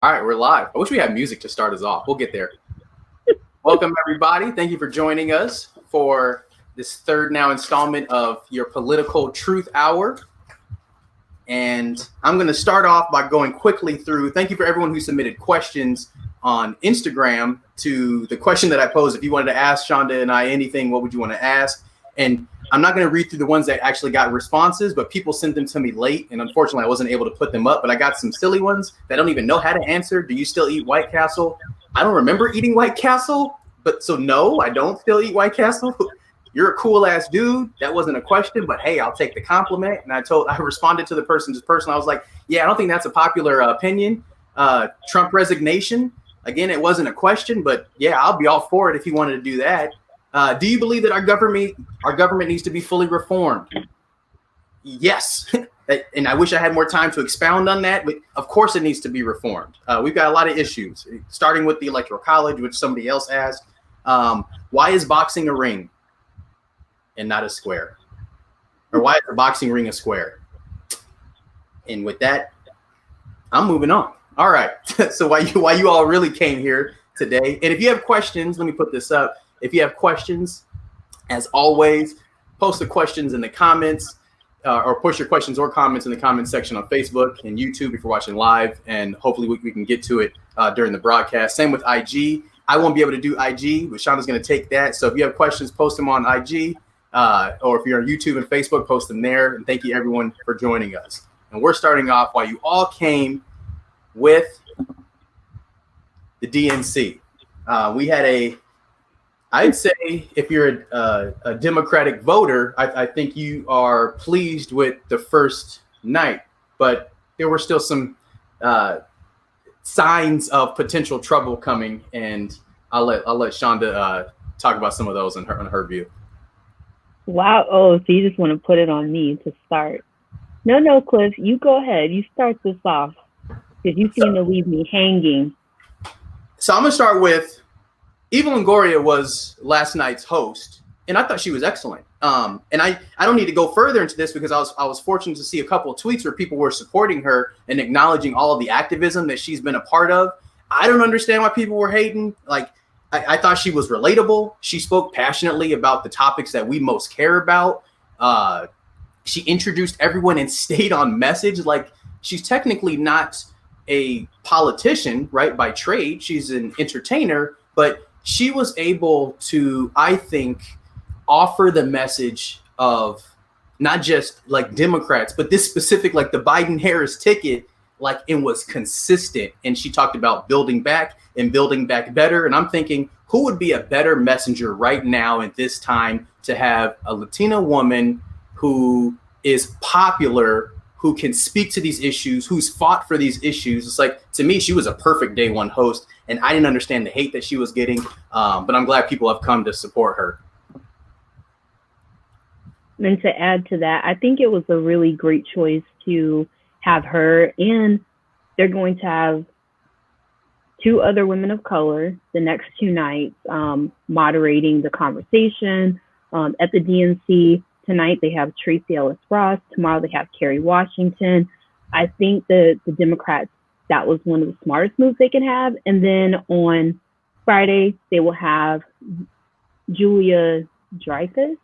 All right, we're live. I wish we had music to start us off. We'll get there. Welcome, everybody. Thank you for joining us for this third now installment of your Political Truth Hour. And I'm going to start off by going quickly through. Thank you for everyone who submitted questions on Instagram to the question that I posed. If you wanted to ask Shonda and I anything, what would you want to ask? And I'm not going to read through the ones that actually got responses, but people sent them to me late. And unfortunately, I wasn't able to put them up. But I got some silly ones that I don't even know how to answer. Do you still eat White Castle? I don't remember eating White Castle. But so, no, I don't still eat White Castle. You're a cool ass dude. That wasn't a question, but hey, I'll take the compliment. And I responded to the person. I was like, yeah, I don't think that's a popular opinion. Trump resignation. Again, it wasn't a question, but yeah, I'll be all for it if you wanted to do that. Do you believe that our government needs to be fully reformed? Yes. And I wish I had more time to expound on that, but of course it needs to be reformed. We've got a lot of issues, starting with the Electoral College, which somebody else asked. Why is boxing a ring and not a square? Or why is a boxing ring a square? And with that, I'm moving on. All right. So why you all really came here today? And if you have questions, let me put this up. If you have questions, as always, post the questions in the comments or push your questions or comments in the comments section on Facebook and YouTube if you're watching live. And hopefully we can get to it during the broadcast. Same with IG. I won't be able to do IG, but Shonda's going to take that. So if you have questions, post them on IG. Or if you're on YouTube and Facebook, post them there. And thank you, everyone, for joining us. And we're starting off while you all came with the DNC. We had I'd say if you're a Democratic voter, I think you are pleased with the first night, but there were still some signs of potential trouble coming, and I'll let Shonda talk about some of those on her view. Wow. Oh, so you just want to put it on me to start. No, Cliff, you go ahead. You start this off because you seem to leave me hanging. So I'm going to start with Eva Longoria was last night's host, and I thought she was excellent. And I don't need to go further into this because I was fortunate to see a couple of tweets where people were supporting her and acknowledging all of the activism that she's been a part of. I don't understand why people were hating. Like, I thought she was relatable. She spoke passionately about the topics that we most care about. She introduced everyone and stayed on message. Like, she's technically not a politician, right, by trade. She's an entertainer, but she was able to, I think, offer the message of not just like Democrats, but this specific, like the Biden-Harris ticket, like it was consistent. And she talked about building back and building back better. And I'm thinking, who would be a better messenger right now at this time to have a Latina woman who is popular, who can speak to these issues, who's fought for these issues? It's like, to me, she was a perfect day one host, and I didn't understand the hate that she was getting, but I'm glad people have come to support her. And to add to that, I think it was a really great choice to have her, and they're going to have two other women of color the next two nights moderating the conversation at the DNC. Tonight they have Tracy Ellis Ross. Tomorrow they have Kerry Washington. I think the Democrats, that was one of the smartest moves they can have. And then on Friday, they will have Julia Dreyfus,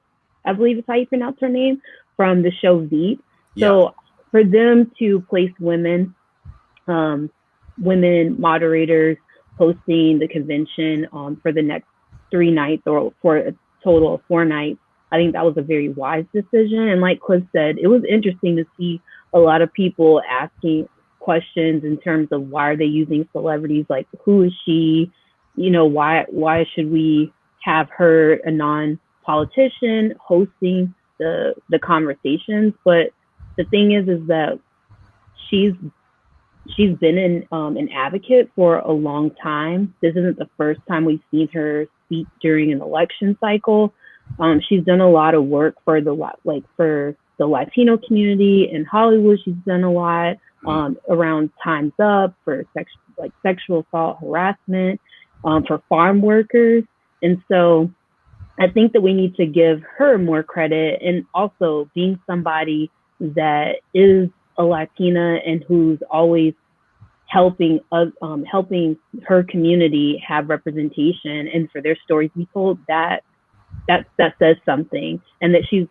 I believe is how you pronounce her name, from the show Veep. Yeah. So for them to place women moderators hosting the convention for the next 3 nights or for a total of 4 nights, I think that was a very wise decision. And like Cliff said, it was interesting to see a lot of people asking questions in terms of why are they using celebrities? Like, who is she? You know, why should we have her, a non-politician, hosting the conversations? But the thing is that she's been an advocate for a long time. This isn't the first time we've seen her speak during an election cycle. She's done a lot of work for the Latino community in Hollywood. She's done a lot around Time's Up for sexual assault, harassment, for farm workers. And so I think that we need to give her more credit, and also being somebody that is a Latina and who's always helping us, helping her community have representation and for their stories to be told, that says something, and that she's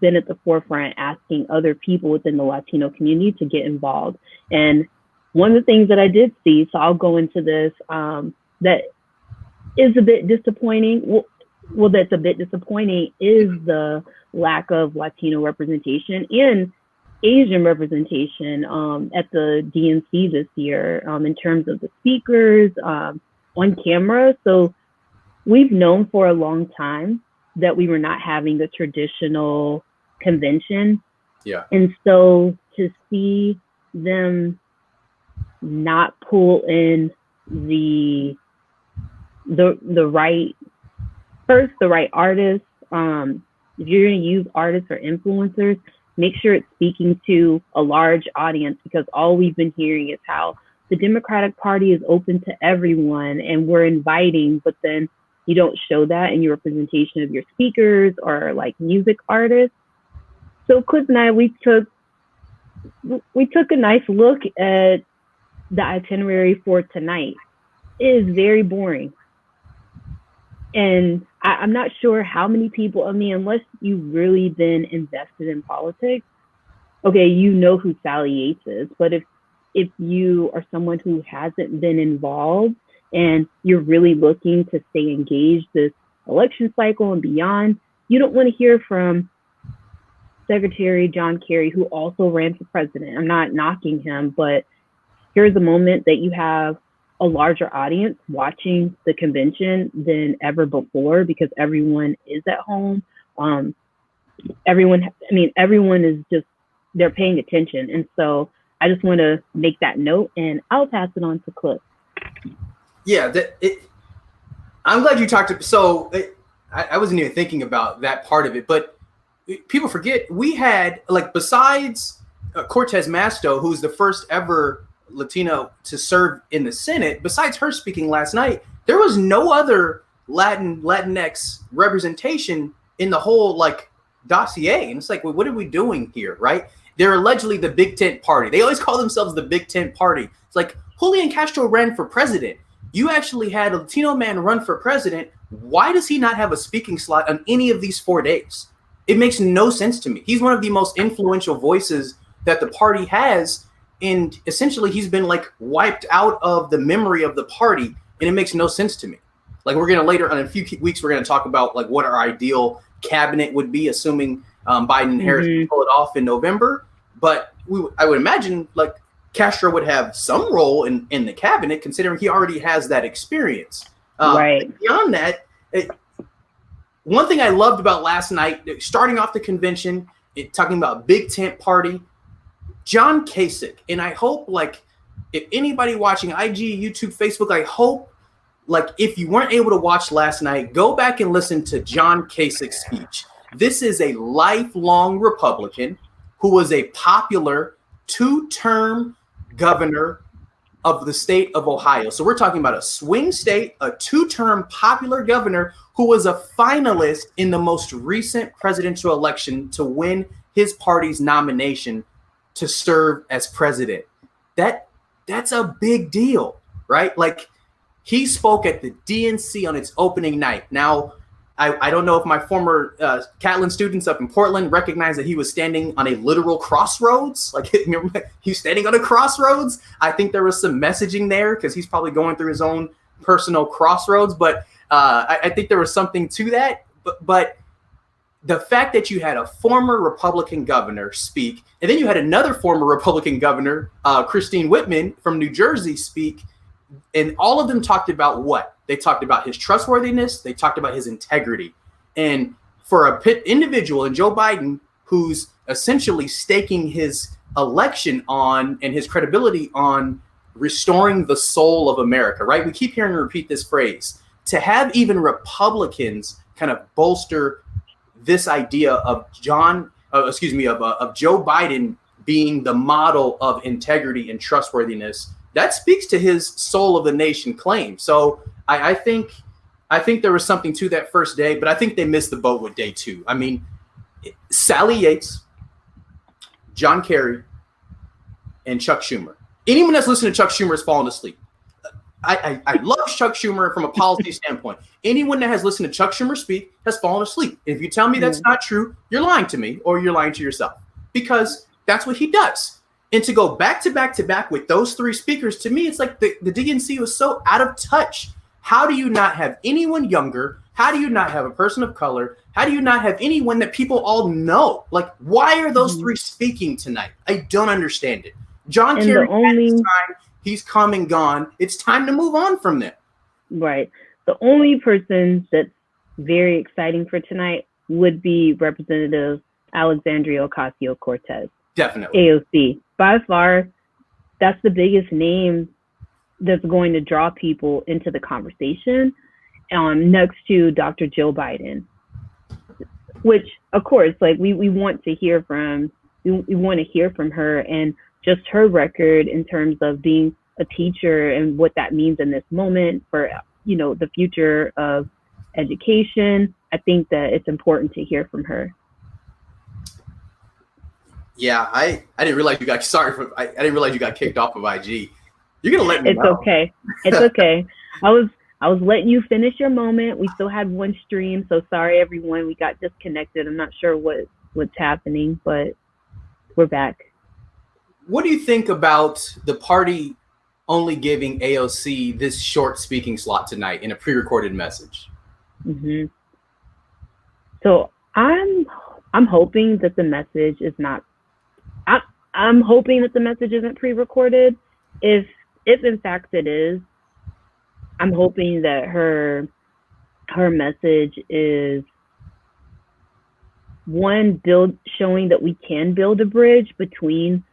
been at the forefront asking other people within the Latino community to get involved. And one of the things that I did see, so I'll go into this, that is a bit disappointing. Well, that's a bit disappointing is the lack of Latino representation and Asian representation at the DNC this year in terms of the speakers on camera. So we've known for a long time that we were not having a traditional convention. Yeah. And so to see them not pull in the right artists, if you're going to use artists or influencers, make sure it's speaking to a large audience, because all we've been hearing is how the Democratic Party is open to everyone and we're inviting, but then you don't show that in your representation of your speakers or like music artists. So Quiz and I, we took a nice look at the itinerary for tonight. It is very boring. And I'm not sure how many people, I mean, unless you've really been invested in politics, okay, you know who Sally Yates is. But if you are someone who hasn't been involved and you're really looking to stay engaged this election cycle and beyond, you don't want to hear from Secretary John Kerry, who also ran for president. I'm not knocking him, but here's a moment that you have a larger audience watching the convention than ever before, because everyone is at home. Everyone is just, they're paying attention. And so I just want to make that note, and I'll pass it on to Cliff. Yeah, I'm glad you talked to, I wasn't even thinking about that part of it, but people forget we had, like, besides Cortez Masto, who's the first ever Latino to serve in the Senate, besides her speaking last night, there was no other Latinx representation in the whole like dossier. And it's like, well, what are we doing here, right? They're allegedly the Big Tent Party. They always call themselves the Big Tent Party. It's like Julian Castro ran for president. You actually had a Latino man run for president. Why does he not have a speaking slot on any of these 4 days? It makes no sense to me. He's one of the most influential voices that the party has. And essentially, he's been like wiped out of the memory of the party, and it makes no sense to me. Like, we're gonna later on in a few weeks, we're gonna talk about like what our ideal cabinet would be, assuming Biden and Harris can pull it off in November. But I would imagine like Castro would have some role in the cabinet, considering he already has that experience. Right. Beyond that, one thing I loved about last night, starting off the convention, talking about Big Tent Party. John Kasich, and I hope, like, if anybody watching IG, YouTube, Facebook, I hope, like, if you weren't able to watch last night, go back and listen to John Kasich's speech. This is a lifelong Republican who was a popular 2-term governor of the state of Ohio. So we're talking about a swing state, a 2-term popular governor who was a finalist in the most recent presidential election to win his party's nomination to serve as president. That's a big deal, right? Like, he spoke at the DNC on its opening night. Now, I don't know if my former Catlin students up in Portland recognize that he was standing on a literal crossroads. Like, remember, he's standing on a crossroads. I think there was some messaging there because he's probably going through his own personal crossroads. But I think there was something to that. But the fact that you had a former Republican governor speak, and then you had another former Republican governor, Christine Whitman from New Jersey, speak, and all of them talked about what? They talked about his trustworthiness. They talked about his integrity. And for an individual in Joe Biden, who's essentially staking his election on and his credibility on restoring the soul of America, right? We keep hearing him repeat this phrase. To have even Republicans kind of bolster this idea of Joe Biden being the model of integrity and trustworthiness, that speaks to his soul of the nation claim. So I think there was something to that first day, but I think they missed the boat with day 2. I mean, Sally Yates, John Kerry, and Chuck Schumer. Anyone that's listening to Chuck Schumer is falling asleep. I love Chuck Schumer from a policy standpoint. Anyone that has listened to Chuck Schumer speak has fallen asleep. If you tell me that's not true, you're lying to me or you're lying to yourself, because that's what he does. And to go back to back to back with those three speakers, to me, it's like the DNC was so out of touch. How do you not have anyone younger? How do you not have a person of color? How do you not have anyone that people all know? Like, why are those three speaking tonight? I don't understand it. John Kerry had his time. He's come and gone. It's time to move on from them. Right. The only person that's very exciting for tonight would be Representative Alexandria Ocasio-Cortez. Definitely. AOC. By far, that's the biggest name that's going to draw people into the conversation, next to Dr. Joe Biden, which, of course, like we want to hear from. We want to hear from her, and just her record in terms of being a teacher and what that means in this moment for, the future of education. I think that it's important to hear from her. Yeah, I didn't realize you got I didn't realize you got kicked off of IG. You're gonna let me know. It's okay. It's okay. I was letting you finish your moment. We still had one stream, so sorry everyone. We got disconnected. I'm not sure what's happening, but we're back. What do you think about the party only giving AOC this short speaking slot tonight in a pre-recorded message? Mm-hmm. So I'm hoping that the message is not. I'm hoping that the message isn't pre-recorded. If in fact it is, I'm hoping that her message is one, showing that we can build a bridge between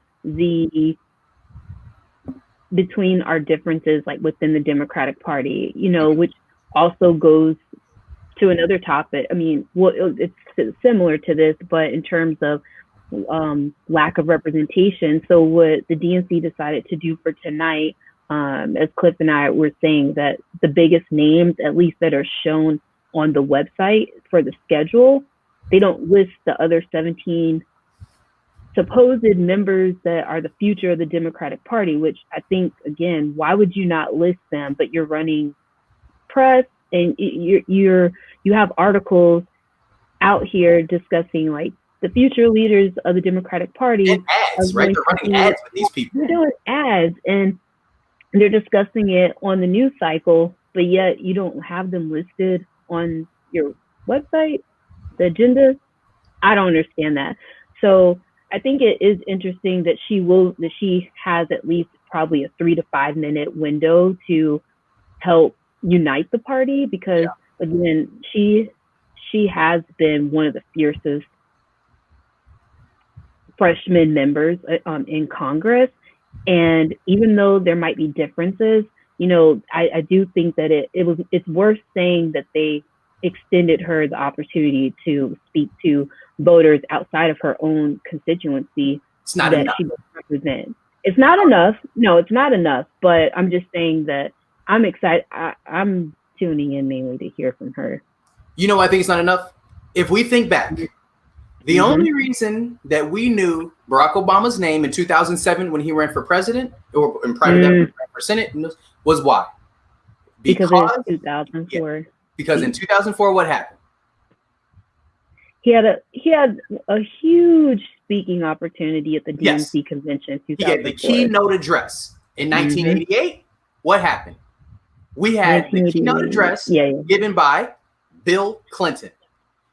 our differences, like within the Democratic Party, which also goes to another topic. I mean, it's similar to this, but in terms of lack of representation. So what the DNC decided to do for tonight, as Cliff and I were saying, that the biggest names, at least that are shown on the website for the schedule, they don't list the other 17 supposed members that are the future of the Democratic Party, which I think, again, why would you not list them? But you're running press and you have articles out here discussing like the future leaders of the Democratic Party. And ads, right? They're running ads with these people. They're doing ads and they're discussing it on the news cycle, but yet you don't have them listed on your website, the agenda. I don't understand that. So I think it is interesting that she has at least probably a 3 to 5 minute window to help unite the party, because again, she has been one of the fiercest freshman members in Congress. And even though there might be differences, I do think that it's worth saying that they extended her the opportunity to speak to voters outside of her own constituency. It's not that enough. She doesn't represent. It's not enough. No, it's not enough. But I'm just saying that I'm excited. I'm tuning in mainly to hear from her. I think it's not enough. If we think back, the only reason that we knew Barack Obama's name in 2007 when he ran for president, or prior to that, when he ran for Senate, was why? Because it was 2004. Yeah, because in 2004, what happened? He had a huge speaking opportunity at the DNC Convention. He had the keynote address in 1988. What happened? We had the keynote address given by Bill Clinton.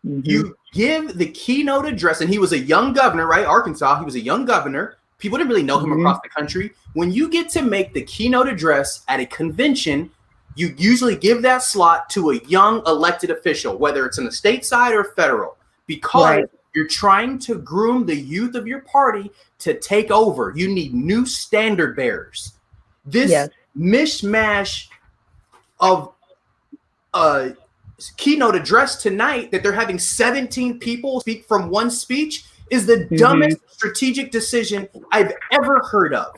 You give the keynote address, and he was a young governor, right? Arkansas. He was a young governor. People didn't really know him across the country. When you get to make the keynote address at a convention, you usually give that slot to a young elected official, whether it's in the state side or federal, because you're trying to groom the youth of your party to take over. You need new standard bearers. This mishmash of keynote address tonight that they're having 17 people speak from one speech is the dumbest strategic decision I've ever heard of.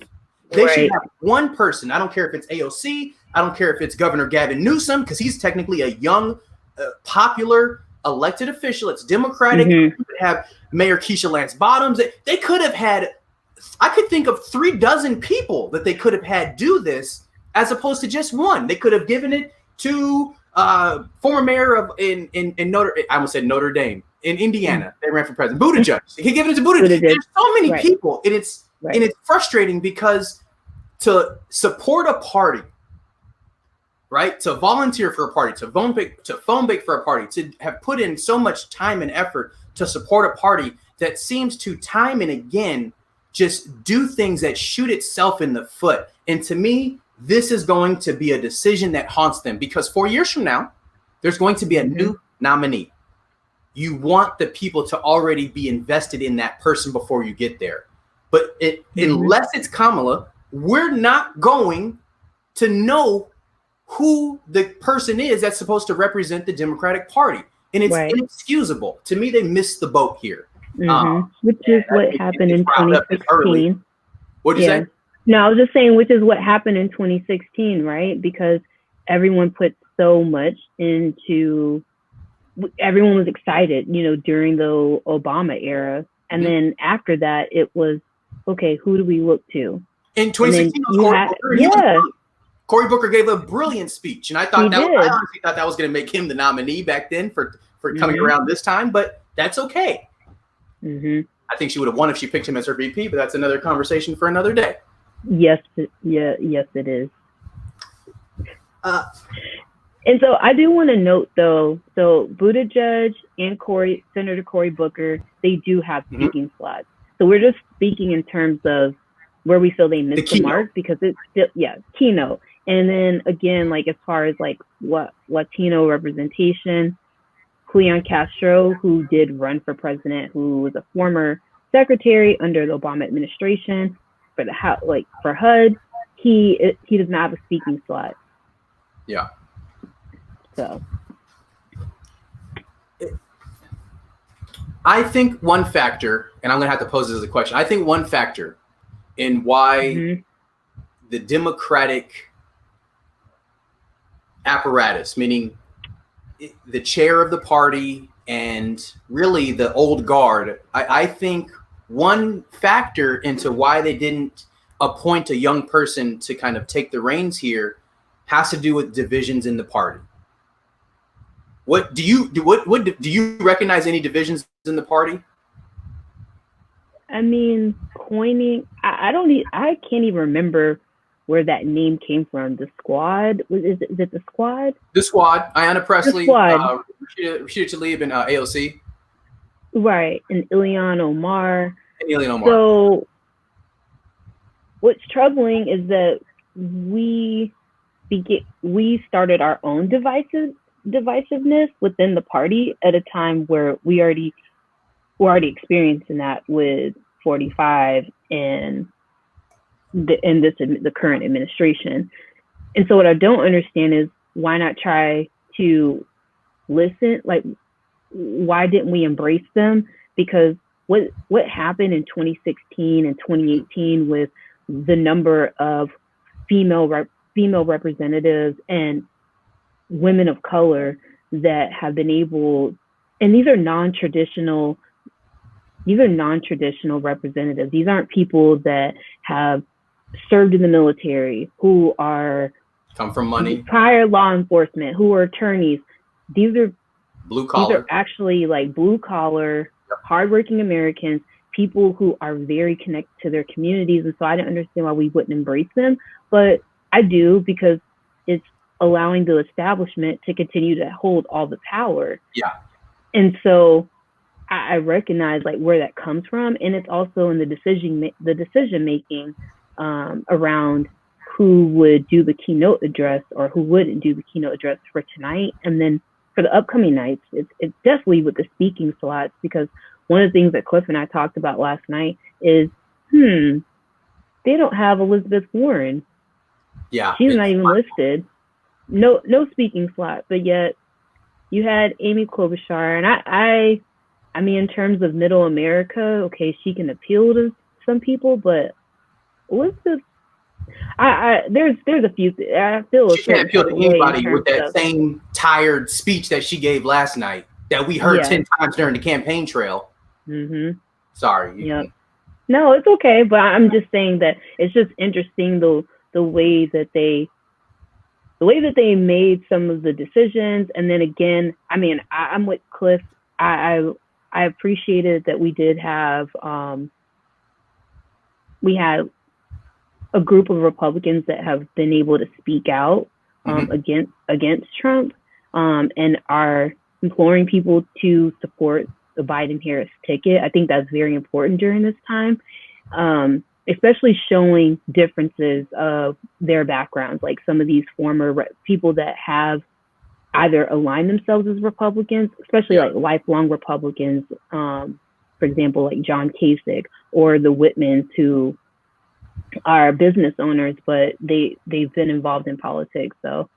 They should have one person. I don't care if it's AOC. I don't care if it's Governor Gavin Newsom, because he's technically a young, popular elected official. It's Democratic. You could have Mayor Keisha Lance Bottoms. They could have had I could think of 36 people that they could have had do this, as opposed to just one. They could have given it to former mayor of in I almost said Notre Dame in Indiana. They ran for president. Buttigieg. He could give it to Buttigieg. There's so many people, and it's frustrating because to support a party, right? To volunteer for a party, to phone bake for a party, to have put in so much time and effort to support a party that seems to time and again just do things that shoot itself in the foot. And to me, this is going to be a decision that haunts them, because 4 years from now, there's going to be a new nominee. You want the people to already be invested in that person before you get there. But unless it's Kamala, we're not going to know who the person is that's supposed to represent the Democratic Party. And it's inexcusable. To me, they missed the boat here. Which is what happened in 2016. What'd you say? No, I was just saying, which is what happened in 2016, right? Because everyone put so much into, everyone was excited, during the Obama era. And then after that, it was, okay, who do we look to? In 2016, Cory Booker gave a brilliant speech. And I thought I honestly thought that was going to make him the nominee back then for coming around this time, but that's okay. I think she would have won if she picked him as her VP, but that's another conversation for another day. Yes, it is. And so I do want to note, though, so Buttigieg and Senator Cory Booker, they do have speaking slots. So we're just speaking in terms of where we feel they missed the mark, because it's still, keynote. And then again, like as far as like what Latino representation, Julian Castro, who did run for president, who was a former secretary under the Obama administration for for HUD, he does not have a speaking slot. Yeah. So I think one factor, and I'm going to have to pose this as a question. I think one factor in why the Democratic apparatus, meaning the chair of the party and really the old guard, I think one factor into why they didn't appoint a young person to kind of take the reins here has to do with divisions in the party. What do you recognize any divisions in the party? I mean, I can't even remember where that name came from. The Squad, is it the Squad? The Squad, Ayanna Pressley, Rashida Tlaib, and AOC. Right, and Ilhan Omar. So what's troubling is that we started our own divisiveness within the party at a time where we're already experiencing that with 45 and the current administration. And so what I don't understand is, why not try to listen? Like, why didn't we embrace them? Because what happened in 2016 and 2018 with the number of female representatives and women of color that have been able, and these are non-traditional representatives. These aren't people that have served in the military, who come from money, prior law enforcement, who are attorneys. These are blue collar. These are actually like blue collar, hardworking Americans, people who are very connected to their communities. And so I didn't understand why we wouldn't embrace them, but I do, because it's allowing the establishment to continue to hold all the power. Yeah. And so I recognize like where that comes from, and it's also in the decision making around who would do the keynote address or who wouldn't do the keynote address for tonight, and then for the upcoming nights. It's definitely with the speaking slots, because one of the things that Cliff and I talked about last night is they don't have Elizabeth Warren. Yeah, she's not even listed. No speaking slot, but yet you had Amy Klobuchar, and I mean, in terms of middle America, okay, she can appeal to some people, but Elizabeth, there's a few. I feel she can't appeal to anybody with that same tired speech that she gave last night that we heard 10 times during the campaign trail. Mm-hmm. Sorry. Yep. No, it's okay, but I'm just saying that it's just interesting the way that they made some of the decisions, and then again, I mean, I'm with Cliff. I appreciated that we had a group of Republicans that have been able to speak out against Trump, and are imploring people to support the Biden-Harris ticket. I think that's very important during this time, especially showing differences of their backgrounds, like some of these former people that have either aligned themselves as Republicans, especially like lifelong Republicans, for example, like John Kasich or the Whitmans, who are business owners, but they've been involved in politics. So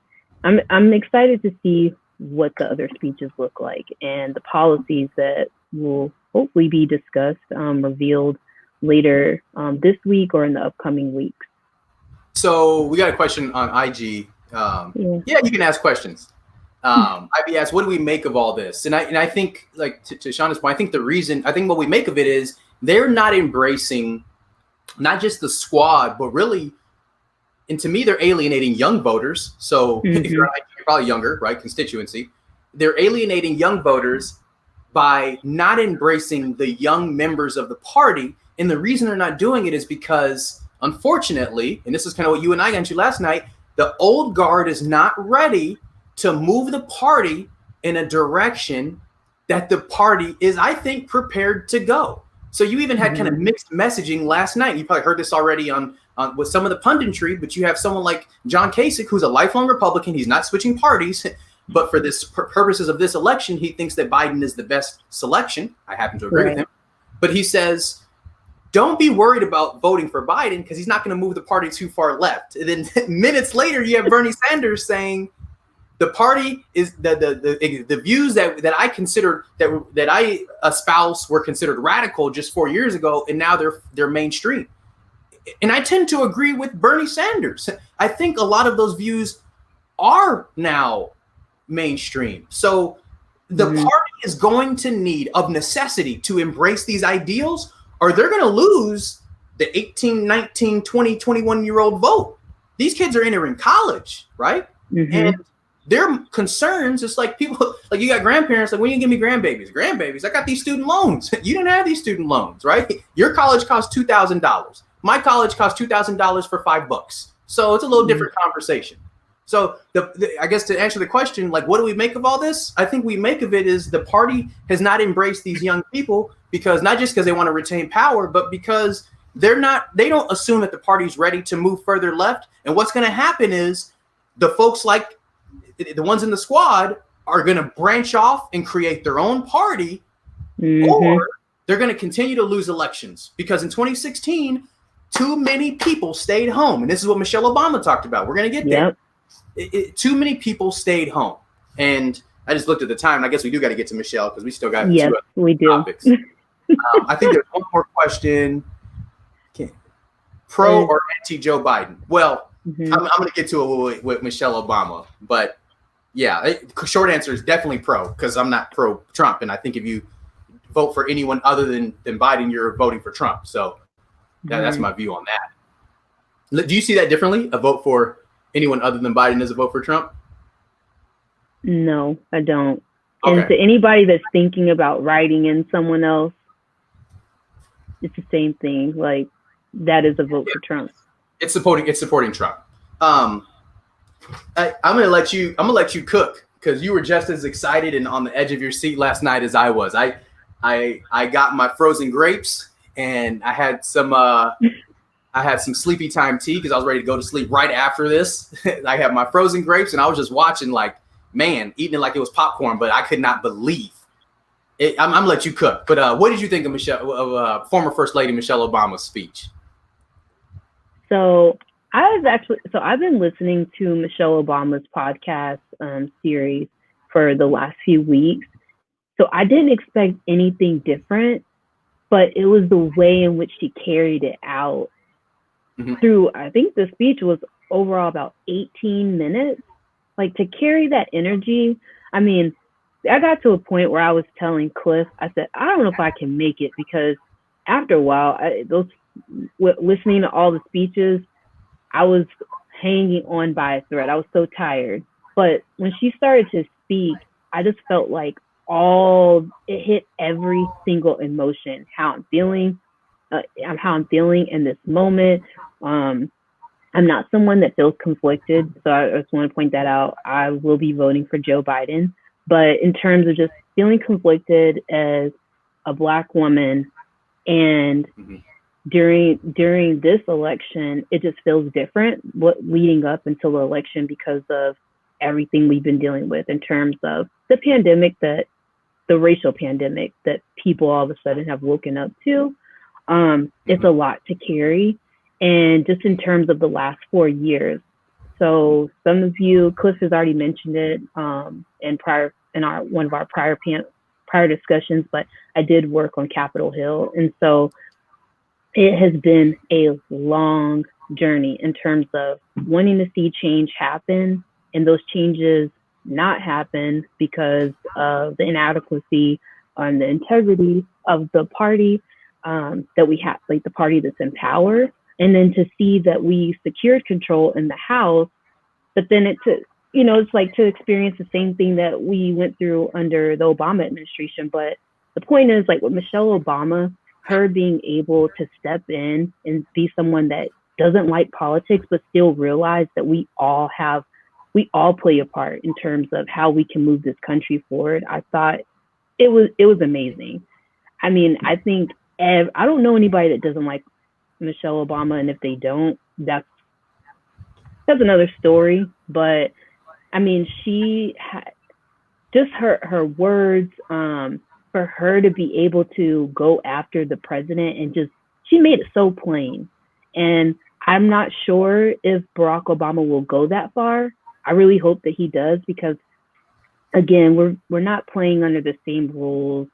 I'm excited to see what the other speeches look like and the policies that will hopefully be discussed, revealed later this week or in the upcoming weeks. So we got a question on IG. Yeah, you can ask questions. IB asked, what do we make of all this? And I think, like to Shauna's point, I think what we make of it is they're not embracing not just the squad, but really, and to me, they're alienating young voters. So if you're probably younger, right, constituency, they're alienating young voters by not embracing the young members of the party. And the reason they're not doing it is because, unfortunately, and this is kind of what you and I got into last night, the old guard is not ready to move the party in a direction that the party is, I think, prepared to go. So you even had kind of mixed messaging last night. You probably heard this already on with some of the punditry, but you have someone like John Kasich, who's a lifelong Republican. He's not switching parties, but for this purposes of this election, he thinks that Biden is the best selection. I happen to agree with him. But he says, don't be worried about voting for Biden because he's not going to move the party too far left. And then minutes later, you have Bernie Sanders saying, the party is the views that I considered that I espouse were considered radical just 4 years ago, and now they're mainstream. And I tend to agree with Bernie Sanders. I think a lot of those views are now mainstream. So the party is going to need, of necessity, to embrace these ideals, or they're going to lose the 18, 19, 20, 21-year-old vote. These kids are entering college, right? And their concerns, it's like people, like you got grandparents, like, when you give me grandbabies, I got these student loans. You didn't have these student loans, right? Your college costs $2,000. My college costs $2,000 for $5. So it's a little different conversation. So I guess to answer the question, like, what do we make of all this? I think we make of it is the party has not embraced these young people, because not just because they want to retain power, but because they don't assume that the party's ready to move further left. And what's going to happen is the folks like the ones in the squad are going to branch off and create their own party, or they're going to continue to lose elections, because in 2016, too many people stayed home. And this is what Michelle Obama talked about. We're going to get there. Too many people stayed home. And I just looked at the time, and I guess we do got to get to Michelle because we still got two other topics. I think there's one more question. Pro or anti Joe Biden? Well, I'm going to get to it with Michelle Obama, but yeah, short answer is definitely pro, because I'm not pro Trump, and I think if you vote for anyone other than Biden, you're voting for Trump. So that's my view on that. Do you see that differently? A vote for anyone other than Biden is a vote for Trump? No, I don't. Okay. And to anybody that's thinking about writing in someone else, it's the same thing. Like, that is a vote for Trump. It's supporting Trump. I'm gonna let you cook, because you were just as excited and on the edge of your seat last night as I was. I got my frozen grapes, and I had some sleepy time tea because I was ready to go to sleep right after this. I had my frozen grapes, and I was just watching, like, man, eating it like it was popcorn, but I could not believe it. I'm gonna let you cook. But what did you think of former First Lady Michelle Obama's speech? So I've been listening to Michelle Obama's podcast series for the last few weeks. So I didn't expect anything different, but it was the way in which she carried it out through, I think the speech was overall about 18 minutes. Like, to carry that energy, I mean, I got to a point where I was telling Cliff, I said, I don't know if I can make it, because after a while, listening to all the speeches, I was hanging on by a thread. I was so tired. But when she started to speak, I just felt like it hit every single emotion, how I'm feeling in this moment. I'm not someone that feels conflicted, so I just want to point that out. I will be voting for Joe Biden, but in terms of just feeling conflicted as a Black woman, and during this election, it just feels different. Leading up until the election, because of everything we've been dealing with in terms of the pandemic, the racial pandemic that people all of a sudden have woken up to. It's a lot to carry. And just in terms of the last 4 years. So some of you, Cliff has already mentioned it in one of our prior discussions, but I did work on Capitol Hill. And so it has been a long journey in terms of wanting to see change happen, and those changes not happen because of the inadequacy and the integrity of the party that we have, like the party that's in power. And then to see that we secured control in the House, but then it's like to experience the same thing that we went through under the Obama administration. But the point is, like with Michelle Obama, her being able to step in and be someone that doesn't like politics, but still realize that we all play a part in terms of how we can move this country forward. I thought it was amazing. I mean, I think I don't know anybody that doesn't like Michelle Obama, and if they don't, that's another story. But I mean, she had just her words, for her to be able to go after the president, and she made it so plain. And I'm not sure if Barack Obama will go that far. I really hope that he does, because again, we're not playing under the same rules.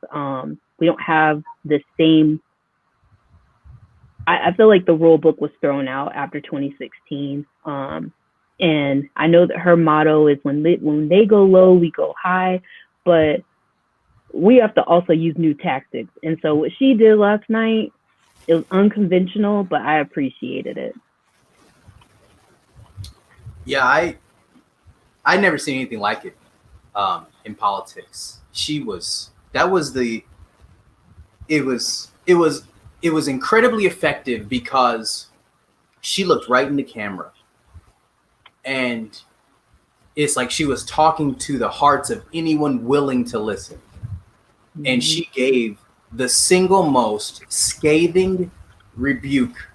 We don't have the same. I feel like the rule book was thrown out after 2016. And I know that her motto is when they go low, we go high, but we have to also use new tactics. And so what she did last night, it was unconventional, but I appreciated it. Yeah, I never seen anything like it in politics. It was incredibly effective because she looked right in the camera, and it's like she was talking to the hearts of anyone willing to listen. Mm-hmm. And she gave the single most scathing rebuke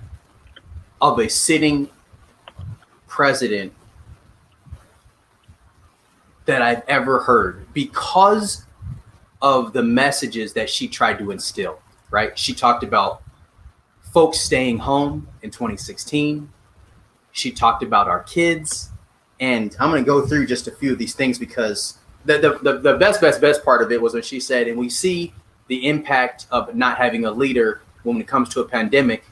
of a sitting president that I've ever heard, because of the messages that she tried to instill. Right? She talked about folks staying home in 2016. She talked about our kids. And I'm going to go through just a few of these things, because the best part of it was when she said, and we see the impact of not having a leader when it comes to a pandemic.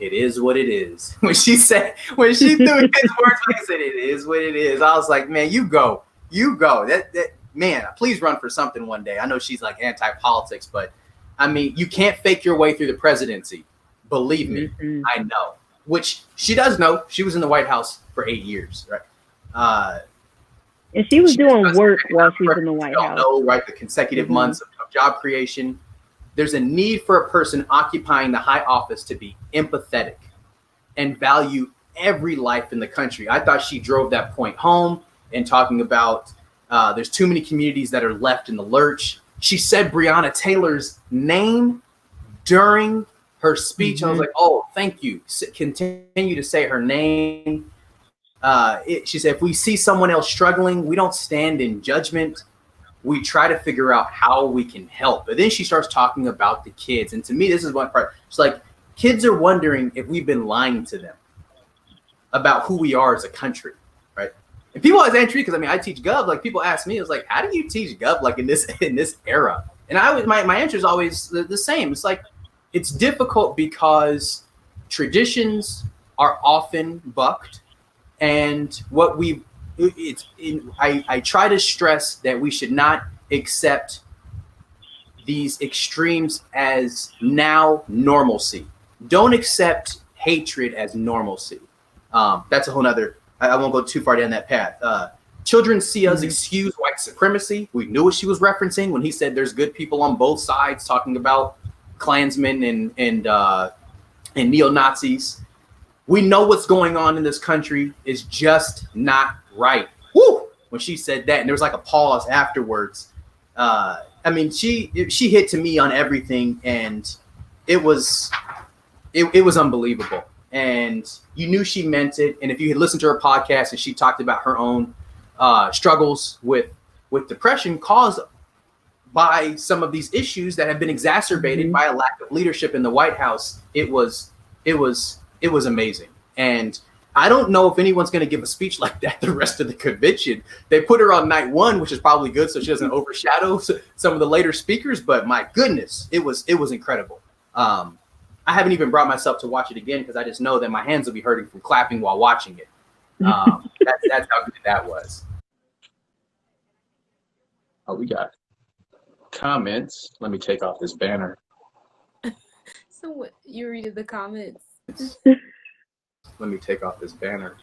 It is what it is. When she threw his words, I said, it is what it is. I was like, man, you go. That man, please run for something one day. I know she's like anti-politics, but I mean, you can't fake your way through the presidency. Believe me, I know. Which she does know. She was in the White House for 8 years, right? And she was doing work while she was in the White House. Know, right? The consecutive months of job creation. There's a need for a person occupying the high office to be empathetic and value every life in the country. I thought she drove that point home in talking about there's too many communities that are left in the lurch. She said Breonna Taylor's name during her speech. I was like, oh, thank you. Continue to say her name. She said, if we see someone else struggling, we don't stand in judgment. We try to figure out how we can help. But then she starts talking about the kids. And to me, this is one part. It's like, kids are wondering if we've been lying to them about who we are as a country, right? And people always answer, because I mean, I teach Gov. Like, people ask me, it's like, how do you teach Gov like in this era? And my answer is always the same. It's like, it's difficult because traditions are often bucked, and I try to stress that we should not accept these extremes as now normalcy. Don't accept hatred as normalcy. That's a whole nother, I won't go too far down that path. Children see us excuse white supremacy. We knew what she was referencing when he said there's good people on both sides, talking about Klansmen and neo-Nazis. We know what's going on in this country is just not right. Woo! When she said that, and there was like a pause afterwards. I mean, she hit to me on everything, and it was unbelievable. And you knew she meant it. And if you had listened to her podcast, and she talked about her own struggles with depression caused by some of these issues that have been exacerbated by a lack of leadership in the White House, it was amazing. And I don't know if anyone's going to give a speech like that the rest of the convention. They put her on night one, which is probably good, so she doesn't overshadow some of the later speakers. But my goodness, it was incredible. I haven't even brought myself to watch it again because I just know that my hands will be hurting from clapping while watching it. That's how good that was. Oh, we got comments. Let me take off this banner. So what, you read the comments? Let me take off this banner.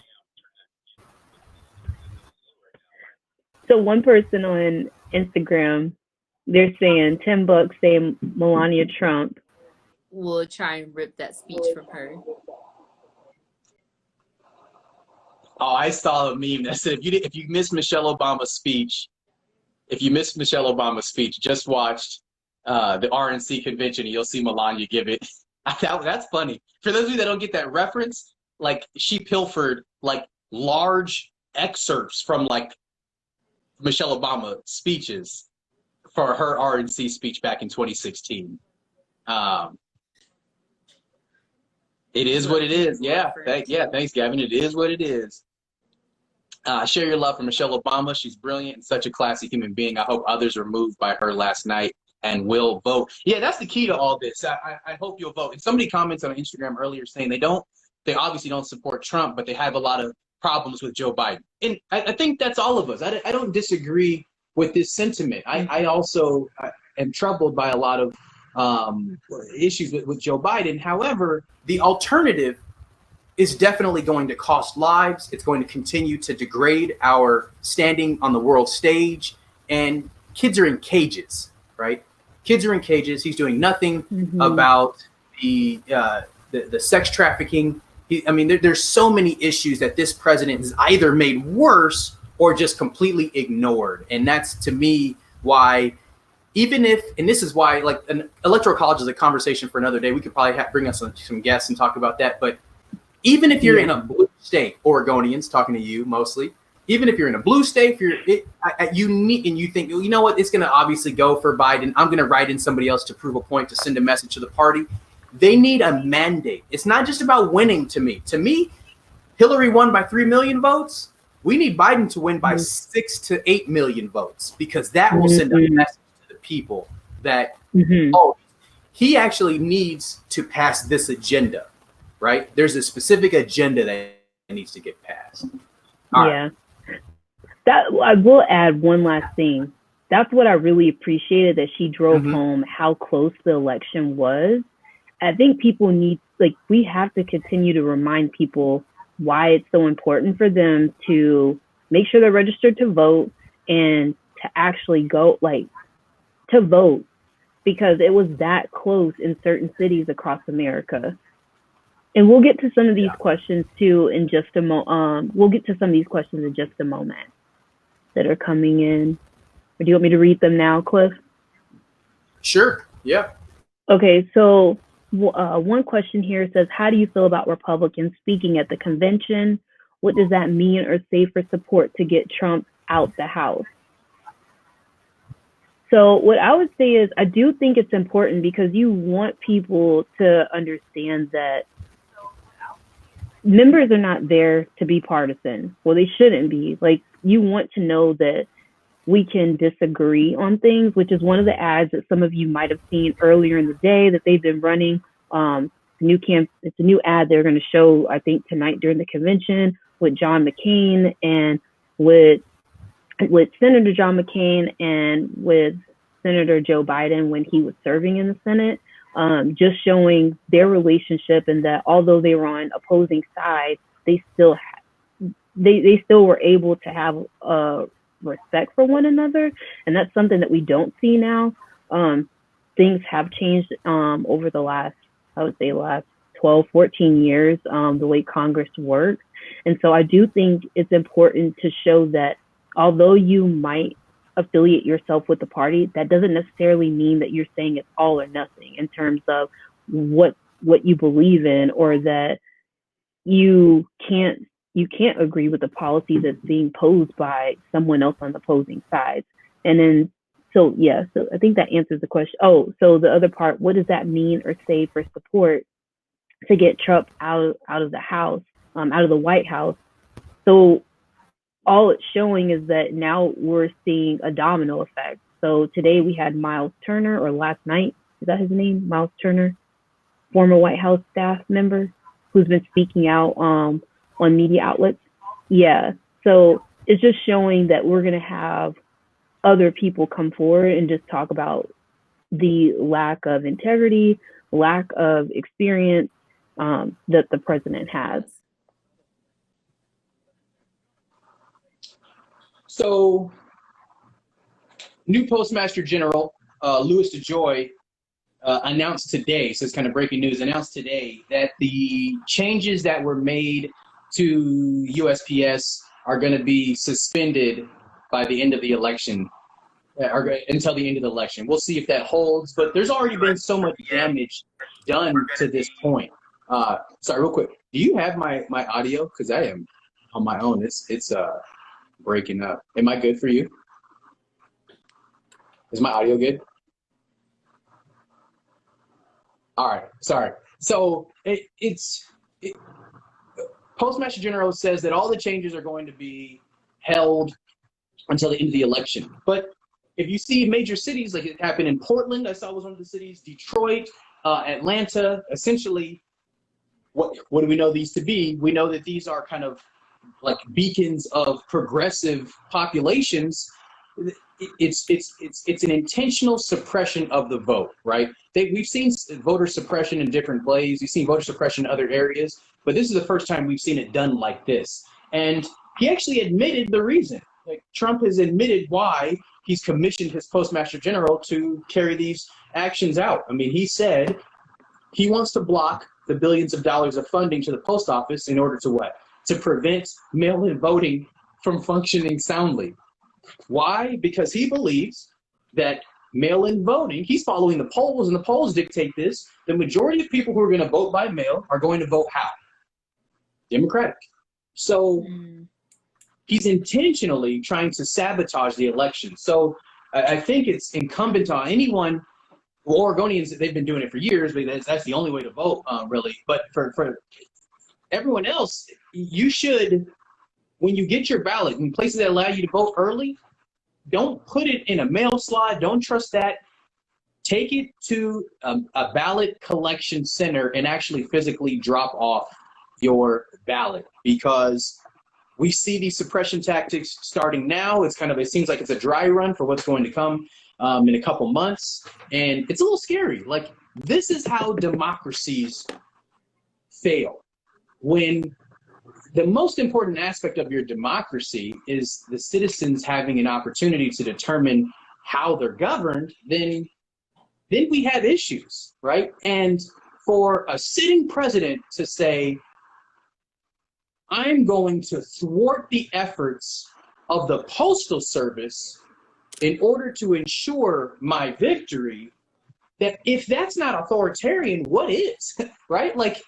So one person on Instagram, they're saying $10 saying Melania Trump will try and rip that speech from her. Oh, I saw a meme that said if you missed Michelle Obama's speech, just watch the RNC convention and you'll see Melania give it. That's funny. For those of you that don't get that reference, like she pilfered like large excerpts from like Michelle Obama speeches for her RNC speech back in 2016. It is what it is. Yeah. Thanks, Gavin. It is what it is. Share your love for Michelle Obama. She's brilliant and such a classy human being. I hope others are moved by her last night and will vote. Yeah, that's the key to all this. I hope you'll vote. And somebody comments on Instagram earlier saying they obviously don't support Trump, but they have a lot of problems with Joe Biden. And I think that's all of us. I don't disagree with this sentiment. I also am troubled by a lot of issues with Joe Biden. However, the alternative is definitely going to cost lives. It's going to continue to degrade our standing on the world stage. And kids are in cages, right? Kids are in cages. He's doing nothing about the sex trafficking. There's so many issues that this president has either made worse or just completely ignored. And that's, to me, why even if, and this is why, like, an electoral college is a conversation for another day. We could probably bring us some guests and talk about that. But even if you're in a blue state, Oregonians, talking to you mostly, even if you're in a blue state, you think, you know what, it's going to obviously go for Biden. I'm going to write in somebody else to prove a point, to send a message to the party. They need a mandate. It's not just about winning to me. To me, Hillary won by 3 million votes. We need Biden to win by 6 to 8 million votes, because that will send a message to the people that, he actually needs to pass this agenda, right? There's a specific agenda that needs to get passed. All right. That I will add one last thing. That's what I really appreciated, that she drove home how close the election was. I think people need, we have to continue to remind people why it's so important for them to make sure they're registered to vote and to actually go, to vote, because it was that close in certain cities across America. And we'll get to some of these questions too in just a moment. We'll get to some of these questions in just a moment that are coming in. Or do you want me to read them now, Cliff? Sure. Yeah. Okay. So one question here says, how do you feel about Republicans speaking at the convention? What does that mean or say for support to get Trump out the House? So what I would say is, I do think it's important, because you want people to understand that members are not there to be partisan. Well, they shouldn't be. You want to know that we can disagree on things, which is one of the ads that some of you might have seen earlier in the day that they've been running. It's a new ad they're going to show, I think, tonight during the convention with John McCain and with Senator John McCain and with Senator Joe Biden when he was serving in the Senate, just showing their relationship and that although they were on opposing sides, they still they still were able to have respect for one another, and that's something that we don't see now. Things have changed over the last 12, 14 years, the way Congress works. And so I do think it's important to show that although you might affiliate yourself with the party, that doesn't necessarily mean that you're saying it's all or nothing in terms of what you believe in, or that you can't agree with the policy that's being posed by someone else on the opposing side. And then, so I think that answers the question. Oh, so the other part, what does that mean or say for support to get Trump out of the House, out of the White House? So all it's showing is that now we're seeing a domino effect. So today we had Miles Turner, or last night, is that his name? Miles Turner, former White House staff member, who's been speaking out on media outlets. Yeah, so it's just showing that we're going to have other people come forward and just talk about the lack of integrity, lack of experience that the president has. So, new Postmaster General Louis DeJoy announced today, so it's kind of breaking news, announced today that the changes that were made to USPS are going to be suspended by the end of the election, or until the end of the election. We'll see if that holds, but there's already been so much damage done to this point. Sorry, real quick. Do you have my audio? Because I am on my own. It's breaking up. Am I good for you? Is my audio good? All right. Sorry. So Postmaster General says that all the changes are going to be held until the end of the election. But if you see major cities, like it happened in Portland, I saw was one of the cities, Detroit, Atlanta, essentially, what do we know these to be? We know that these are kind of like beacons of progressive populations. It's an intentional suppression of the vote, right? We've seen voter suppression in different ways. We've seen voter suppression in other areas, but this is the first time we've seen it done like this. And he actually admitted the reason. Like, Trump has admitted why he's commissioned his Postmaster General to carry these actions out. I mean, he said he wants to block the billions of dollars of funding to the post office in order to what? To prevent mail-in voting from functioning soundly. Why? Because he believes that mail-in voting, he's following the polls, and the polls dictate this, the majority of people who are going to vote by mail are going to vote how? Democratic. So he's intentionally trying to sabotage the election. So I think it's incumbent on anyone, Oregonians, they've been doing it for years, but that's the only way to vote, really. But for everyone else, you should, when you get your ballot in places that allow you to vote early, don't put it in a mail slot. Don't trust that. Take it to a ballot collection center and actually physically drop off your ballot, because we see these suppression tactics starting now. It seems like it's a dry run for what's going to come in a couple months, and it's a little scary. Like, this is how democracies fail. When the most important aspect of your democracy is the citizens having an opportunity to determine how they're governed, then we have issues, right? And for a sitting president to say, I'm going to thwart the efforts of the Postal Service in order to ensure my victory, that if that's not authoritarian, what is, right? Like,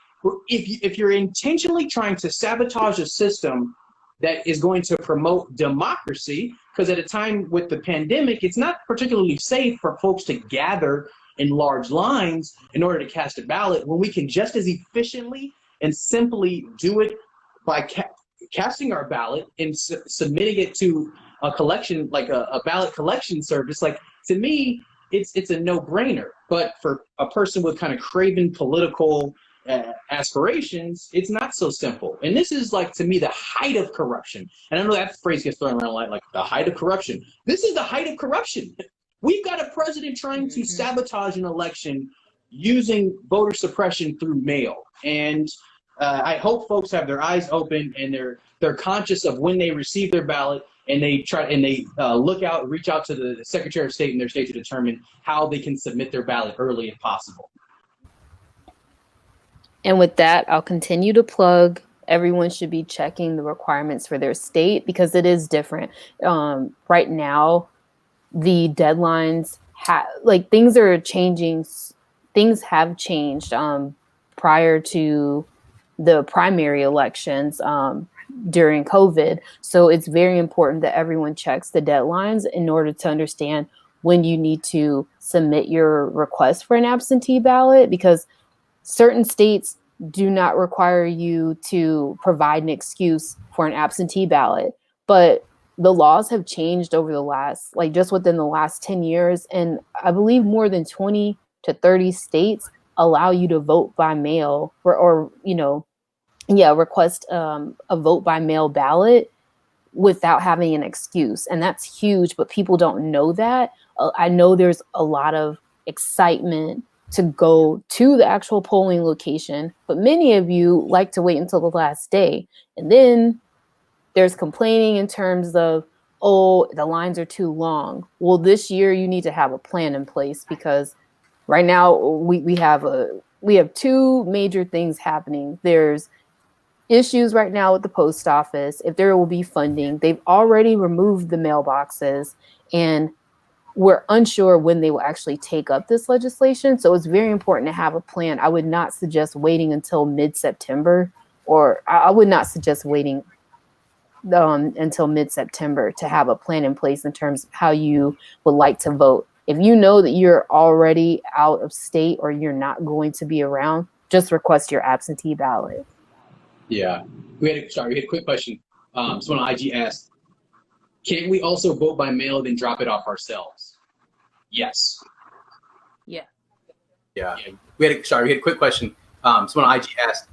if you're intentionally trying to sabotage a system that is going to promote democracy, because at a time with the pandemic, it's not particularly safe for folks to gather in large lines in order to cast a ballot, when we can just as efficiently and simply do it by casting our ballot and submitting it to a collection, like a ballot collection service. Like, to me, it's a no-brainer. But for a person with kind of craven political aspirations, it's not so simple. And this is, like, to me, the height of corruption. And I know that phrase gets thrown around like the height of corruption. This is the height of corruption. We've got a president trying to sabotage an election using voter suppression through mail. And I hope folks have their eyes open and they're conscious of when they receive their ballot, and they reach out to the Secretary of State in their state to determine how they can submit their ballot early if possible. And with that, I'll continue to plug. Everyone should be checking the requirements for their state because it is different. Right now, the deadlines things are changing. Things have changed prior to the primary elections during COVID. So it's very important that everyone checks the deadlines in order to understand when you need to submit your request for an absentee ballot, because certain states do not require you to provide an excuse for an absentee ballot. But the laws have changed over the last, just within the last 10 years. And I believe more than 20 to 30 states allow you to vote by mail request a vote by mail ballot without having an excuse. And that's huge, but people don't know that. I know there's a lot of excitement to go to the actual polling location, but many of you like to wait until the last day. And then there's complaining in terms of, oh, the lines are too long. Well, this year you need to have a plan in place, because right now we have two major things happening. There's issues right now with the post office. If there will be funding, they've already removed the mailboxes, and we're unsure when they will actually take up this legislation. So it's very important to have a plan. I would not suggest waiting until mid-September, or I would not suggest waiting until mid-September to have a plan in place in terms of how you would like to vote. If you know that you're already out of state or you're not going to be around, just request your absentee ballot. Yeah. We had a quick question. Someone on IG asked, can't we also vote by mail then drop it off ourselves? Yes. Yeah. Yeah. We had a quick question. Someone on IG asked,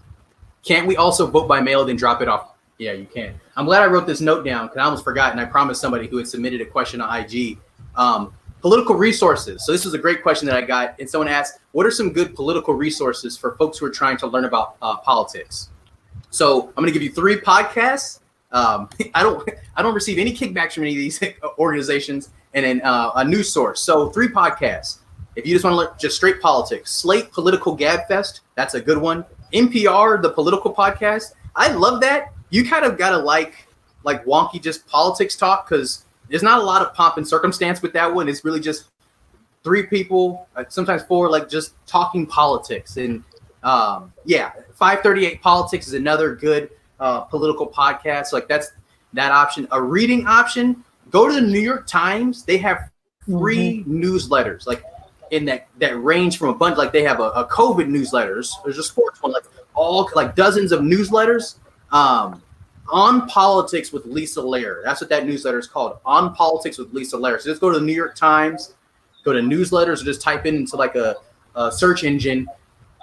can't we also vote by mail then drop it off? Yeah, you can. I'm glad I wrote this note down because I almost forgot, and I promised somebody who had submitted a question on IG. Political resources. So this was a great question that I got, and someone asked, what are some good political resources for folks who are trying to learn about politics? So I'm going to give you 3 podcasts. I don't receive any kickbacks from any of these organizations, and then a news source. So 3 podcasts. If you just want to learn just straight politics, Slate Political Gabfest, that's a good one. NPR, the political podcast. I love that. You kind of got to like wonky just politics talk, because there's not a lot of pomp and circumstance with that one. It's really just 3 people, sometimes 4, just talking politics. And 538 Politics is another good political podcast. That's that option. A reading option, go to the New York Times. They have free newsletters, in that range from a bunch. They have a COVID newsletters. There's a sports one, all dozens of newsletters. On Politics with Lisa Lair. That's what that newsletter is called. On Politics with Lisa Lair. So just go to the New York Times, go to newsletters, or just type into a search engine,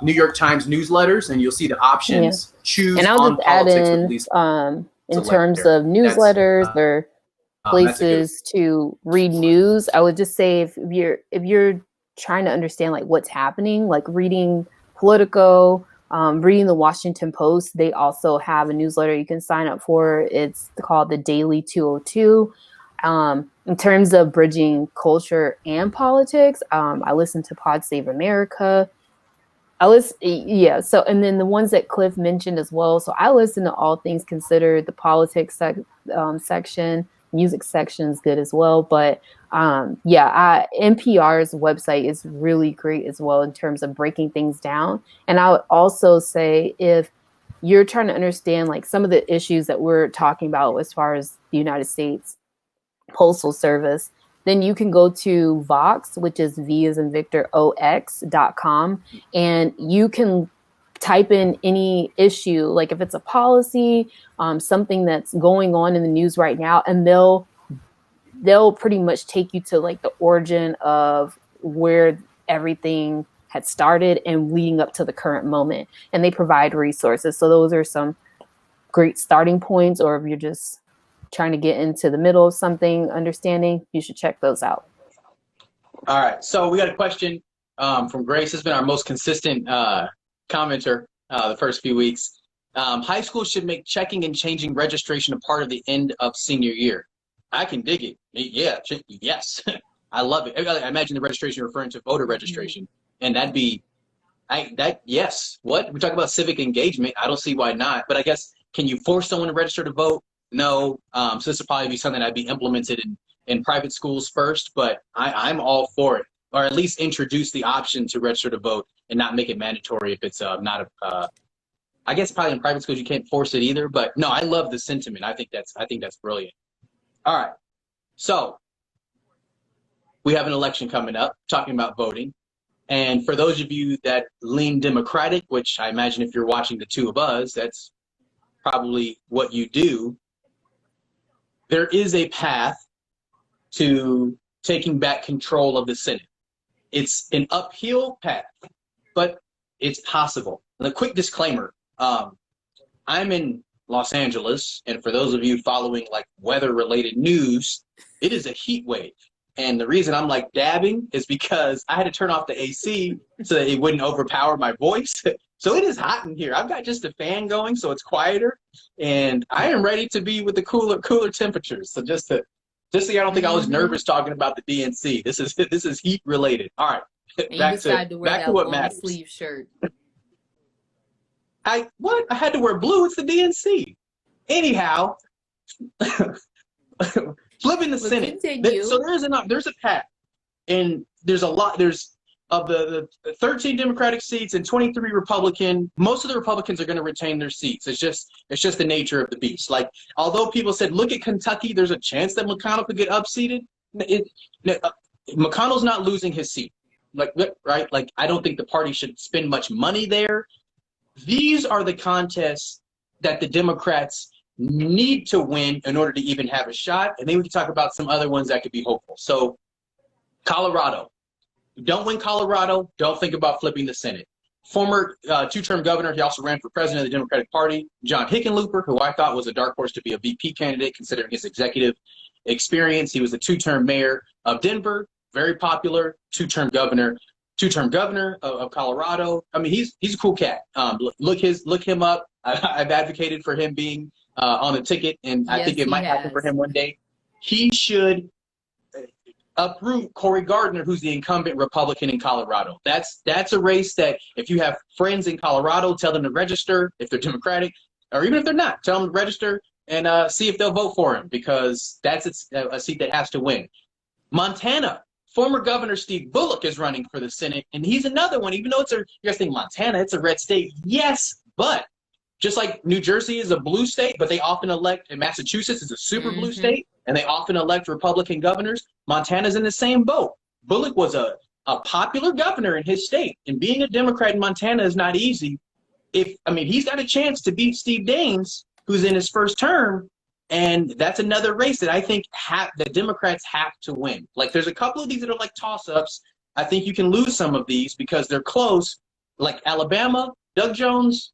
New York Times newsletters, and you'll see the options. Choose. And I'll just add in terms of newsletters or places to read news. I would just say if you're trying to understand what's happening, reading Politico, reading the Washington Post, they also have a newsletter you can sign up for. It's called the Daily 202. In terms of bridging culture and politics, I listen to Pod Save America. So, and then the ones that Cliff mentioned as well. So I listen to All Things Considered, the politics section, music section is good as well. But NPR's website is really great as well in terms of breaking things down. And I would also say, if you're trying to understand some of the issues that we're talking about as far as the United States Postal Service, then you can go to Vox, which is V as in Victor, OX.com, and you can type in any issue, if it's a policy, something that's going on in the news right now, and they'll pretty much take you to the origin of where everything had started and leading up to the current moment. And they provide resources. So those are some great starting points, or if you're just trying to get into the middle of something, understanding, you should check those out. All right. So we got a question from Grace. Has been our most consistent commenter the first few weeks. High school should make checking and changing registration a part of the end of senior year. I can dig it. Yeah. Yes. I love it. I imagine the registration you're referring to voter registration, and that'd be yes. What we talk about civic engagement. I don't see why not. But I guess, can you force someone to register to vote? No. So this would probably be something that'd be implemented in private schools first. But I'm all for it, or at least introduce the option to register to vote and not make it mandatory if it's not a. I guess probably in private schools you can't force it either. But no, I love the sentiment. I think that's brilliant. All right. So we have an election coming up, talking about voting. And for those of you that lean Democratic, which I imagine if you're watching the two of us, that's probably what you do, there is a path to taking back control of the Senate. It's an uphill path, but it's possible. And a quick disclaimer, I'm in Los Angeles, and for those of you following like weather-related news, it is a heat wave. And the reason I'm like dabbing is because I had to turn off the AC so that it wouldn't overpower my voice. So it is hot in here. I've got just a fan going, so it's quieter, and I am ready to be with the cooler temperatures. So just so you don't think I was nervous talking about the DNC. This is heat related. All right, and back to what matters. Sleeve shirt. I had to wear blue. It's the DNC. Anyhow. Flipping the Senate. So there's a path, and there's of the 13 Democratic seats and 23 Republican. Most of the Republicans are going to retain their seats. It's just the nature of the beast. Like, although people said, look at Kentucky, there's a chance that McConnell could get upseated. McConnell's not losing his seat. Like, right? Like, I don't think the party should spend much money there. These are the contests that the Democrats need to win in order to even have a shot. And then we can talk about some other ones that could be hopeful. So Colorado. Don't win Colorado, don't think about flipping the Senate. Former two-term governor, he also ran for president of the Democratic Party, John Hickenlooper, who I thought was a dark horse to be a VP candidate considering his executive experience. He was the two-term mayor of Denver, very popular, two-term governor of Colorado. I mean, he's a cool cat. Look him up. I've advocated for him being on the ticket, and I think it might happen for him one day. He should uproot Cory Gardner, who's the incumbent Republican in Colorado. That's a race that if you have friends in Colorado, tell them to register if they're Democratic, or even if they're not, tell them to register and see if they'll vote for him, because that's a seat that has to win. Montana, former Governor Steve Bullock is running for the Senate, and he's another one. Even though you guys think Montana, it's a red state. Yes, but just like New Jersey is a blue state, but they often elect, and Massachusetts is a super blue state, and they often elect Republican governors, Montana's in the same boat. Bullock was a popular governor in his state, and being a Democrat in Montana is not easy. He's got a chance to beat Steve Daines, who's in his first term, and that's another race that I think the Democrats have to win. Like, there's a couple of these that are like toss-ups. I think you can lose some of these because they're close, like Alabama, Doug Jones.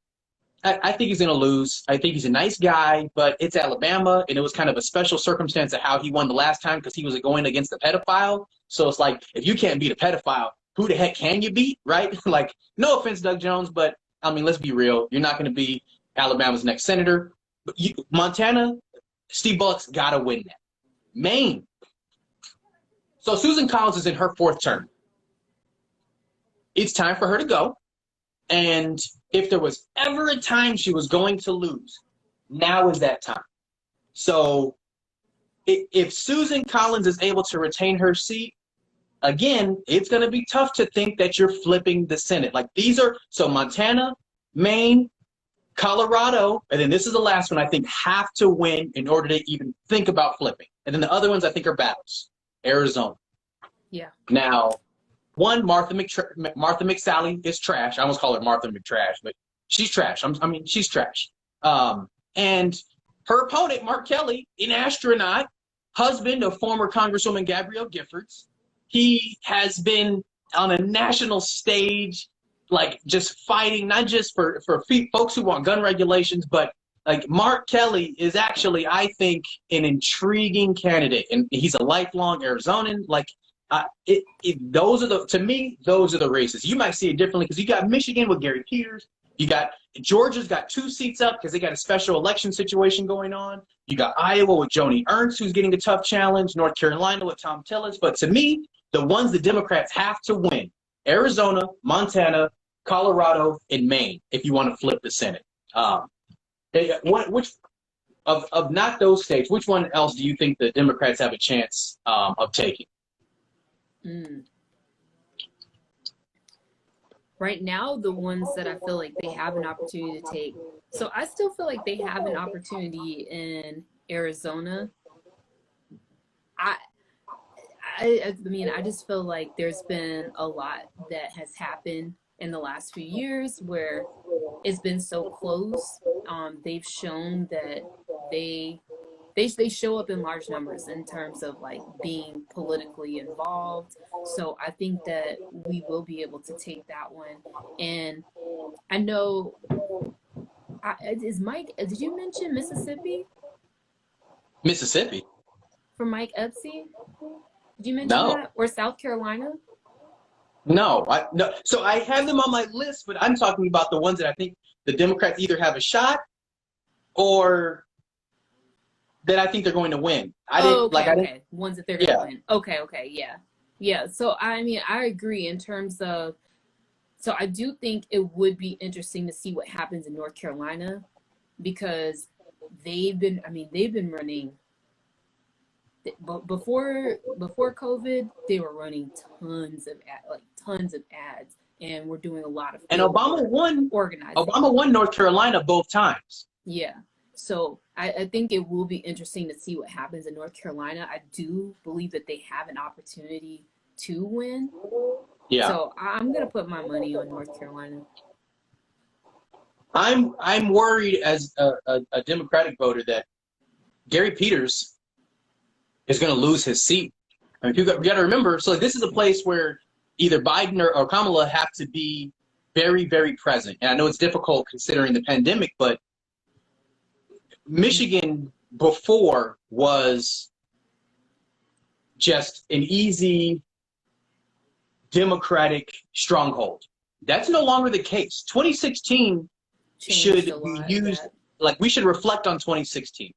I think he's going to lose. I think he's a nice guy, but it's Alabama, and it was kind of a special circumstance of how he won the last time because he was going against a pedophile. So it's like, if you can't beat a pedophile, who the heck can you beat, right? Like, no offense, Doug Jones, but, I mean, let's be real. You're not going to be Alabama's next senator. But Montana, Steve Bullock's got to win that. Maine. So Susan Collins is in her fourth term. It's time for her to go. And if there was ever a time she was going to lose, now is that time. So if Susan Collins is able to retain her seat, again, it's going to be tough to think that you're flipping the Senate. Like, so Montana, Maine, Colorado, and then this is the last one I think have to win in order to even think about flipping. And then the other ones I think are battles. Arizona. Yeah. Now, one, Martha McSally is trash. I almost call her Martha McTrash, but she's trash. She's trash. And her opponent, Mark Kelly, an astronaut, husband of former Congresswoman Gabrielle Giffords. He has been on a national stage, like, just fighting, not just for folks who want gun regulations, but like, Mark Kelly is actually, I think, an intriguing candidate. And he's a lifelong Arizonan. Like, those are to me, those are the races. You might see it differently because you got Michigan with Gary Peters. You got Georgia's got 2 seats up because they got a special election situation going on. You got Iowa with Joni Ernst, who's getting a tough challenge. North Carolina with Tom Tillis. But to me, the ones the Democrats have to win: Arizona, Montana, Colorado, and Maine. If you want to flip the Senate, which of not those states, which one else do you think the Democrats have a chance of taking? Right now, the ones that I feel like they have an opportunity to take. So I still feel like they have an opportunity in Arizona. I mean, I just feel like there's been a lot that has happened in the last few years where it's been so close. They've shown that they show up in large numbers in terms of like being politically involved. So I think that we will be able to take that one. And I know, is Mike, did you mention Mississippi? Mississippi? For Mike Epstein? Did you mention that? Or South Carolina? No. So I have them on my list, but I'm talking about the ones that I think the Democrats either have a shot or that I think they're going to win. Ones that they're going to win. Okay, yeah. So I mean, I agree in terms of. So I do think it would be interesting to see what happens in North Carolina, because they've been running. Before COVID, they were running tons of ads, and we're doing a lot of. And Obama won. Organizing. Obama won North Carolina both times. Yeah. So I think it will be interesting to see what happens in North Carolina. I do believe that they have an opportunity to win. Yeah. So I'm gonna put my money on North Carolina. I'm worried as a Democratic voter that Gary Peters is going to lose his seat. I mean, you got to remember. So this is a place where either Biden or Kamala have to be very, very present. And I know it's difficult considering the pandemic, but Michigan before was just an easy Democratic stronghold. That's no longer the case. 2016 should be used, like we should reflect on 2016.